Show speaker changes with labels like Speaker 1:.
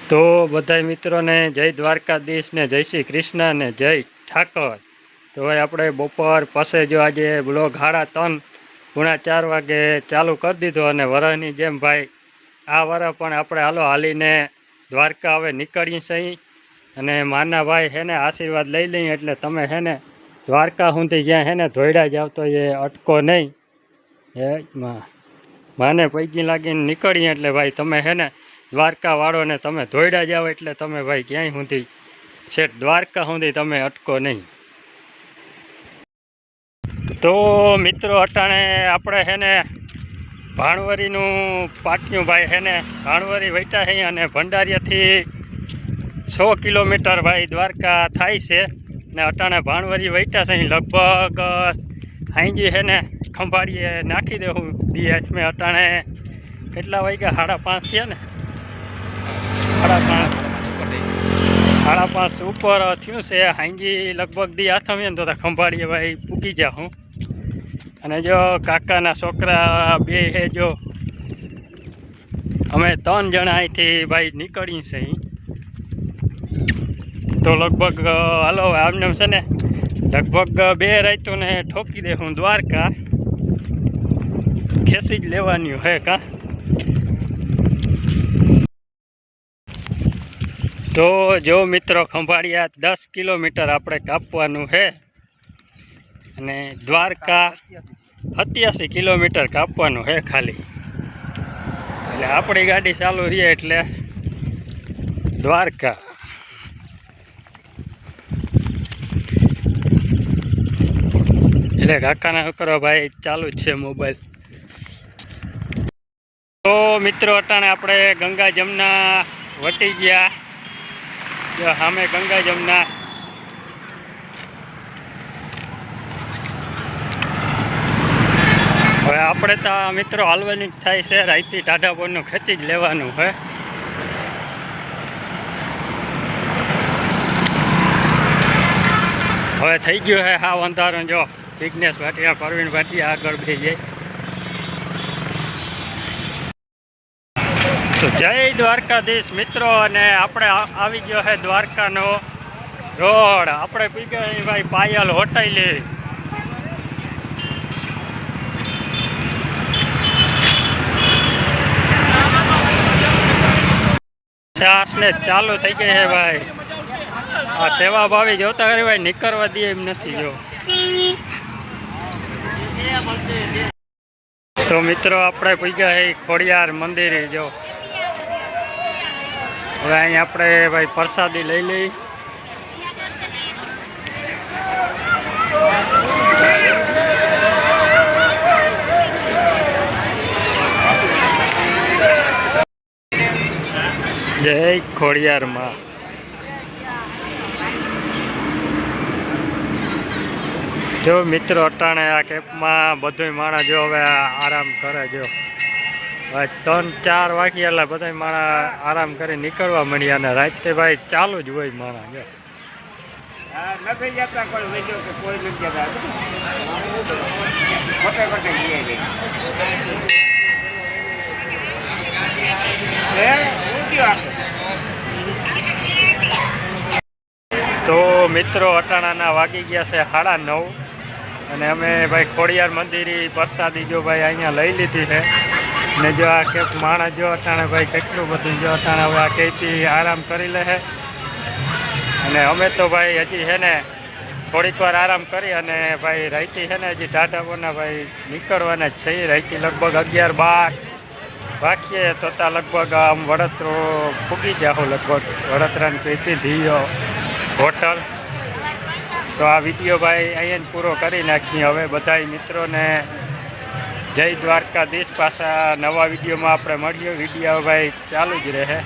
Speaker 1: તો બધા મિત્રોને જય દ્વારકાધીશ ને જય શ્રી કૃષ્ણ ને જય ઠાકર। તો ભાઈ આપણે બપોર પાસે જો આજે બ્લોગ 3:30 વાગે ચાલુ કરી દીધો અને વરહની જેમ ભાઈ આ વરહ પણ આપણે હાલીને દ્વારકા હવે નીકળીએ છીએ અને માના ભાઈ હેને આશીર્વાદ લઈ લઈએ એટલે તમે હેને દ્વારકા સુધી જ્યાં હેને ધોઈડા જાવ તો એ અટકો નહીં। એ માને પૈકી લાગીને નીકળીએ એટલે ભાઈ તમે હેને દ્વારકા વાળોને તમે ધોઈડા જાવ એટલે તમે ભાઈ ક્યાંય સુધી શેઠ દ્વારકા સુધી તમે અટકો નહીં। તો મિત્રો અટાણે આપણે હેને ભાણવરીનું પાટિયું ભાઈ હેને ભાણવરી વૈટા છે અને ભંડારીયાથી 100 કિલોમીટર ભાઈ દ્વારકા થાય છે ને અટાણે ભાણવરી વૈટા છે લગભગ હાંજી હેને ખંભાળીએ નાખી દેવું દિવસ મેં અટાણે કેટલા વાગ્યા 5:30 થયા ને 5:30 ઉપર થયું છે હાંજી લગભગ દી આથમીએ ને તો ખંભાળીએ ભાઈ પૂગી જાઉં અને જો કાકાના છોકરા બે હે જો અમે 3 જણા અહીંથી ભાઈ નીકળીએ છીએ તો લગભગ હાલો આમને છે ને લગભગ 2 રાતોને ઠોકી દે હું દ્વારકા ખેંચી જ લેવાની હે કા। તો જો મિત્રો ખંભાળિયા 10 કિલોમીટર આપણે કાપવાનું છે અને દ્વારકા 87 કિલોમીટર કાપવાનું છે ખાલી એટલે આપણી ગાડી ચાલુ રહે એટલે દ્વારકા। એટલે કાકાના છોકરો ભાઈ ચાલુ જ છે મોબાઈલ। તો મિત્રો અટાણે આપણે ગંગા જમના વટી ગયા જો સામે ગંગા જમના હવે આપણે તો મિત્રો હાલવાની થાય છે રાઈતી ટાઢા પરનું ખેંચી જ લેવાનું છે। હવે થઈ ગયું છે હા અંધારું જો વિઘ્નેશ ભાટિયા પરવીન ભાટિયા આગળ બે જાય। તો જય દ્વારકાધીશ મિત્રો અને આપણે આવી ગયો છે દ્વારકાનો રોડ આપણે પી ગયા ભાઈ પાયલ હોટેલે છાસ ને ચાલુ થઈ ગઈ છે ભાઈ આ સેવા ભાવી જોતા કરી ભાઈ નીકળવા દે એમ નથી જો। તો મિત્રો આપણે પૂગ્યા છે ખોડિયાર મંદિરે જો હવે અહીં આપણે ભાઈ પ્રસાદી લઈ લઈ। જય ખોડિયાર માં। જો મિત્રો અટાણે આ કેપમાં બધું માણસ જો હવે આરામ કરે જો 3-4 વાગ્યા એટલે બધા માણસ આરામ કરી નીકળવા મળ્યા અને રાતે ભાઈ ચાલુ જ હોય માણસ જો
Speaker 2: નથી જતા કોઈ વિડીયો કે કોઈ નથી જતા
Speaker 1: તો મિત્રો અટાણાના વાગી ગયા છે 9:30 અને અમે ભાઈ ખોડિયાર મંદિરે પ્રસાદી જો ભાઈ અહીંયા લઈ લીધી છે ને જો આ કેપ માણસ જો અટાણે ભાઈ કેટલું બધું જો અટાણે હવે આ કેપી આરામ કરી લે છે અને અમે તો ભાઈ હજી છે ને થોડીક વાર આરામ કરી અને ભાઈ રાઈતી છે ને હજી ટાટાપોના ભાઈ નીકળવાના જ છે રાઈતી લગભગ 11-12 વાગીએ તો લગભગ આમ વડોતરો ફૂગી જાઓ લગભગ વડોદરાને કેપી ધીયો હોટલ। તો આ વિડીયો ભાઈ અહીંયા પૂરો કરી નાખીએ હવે બધા મિત્રોને જય દ્વારકાધીશ। પાછા નવા વિડીયોમાં આપણે મળીએ વિડીયો ભાઈ ચાલુ જ રહે।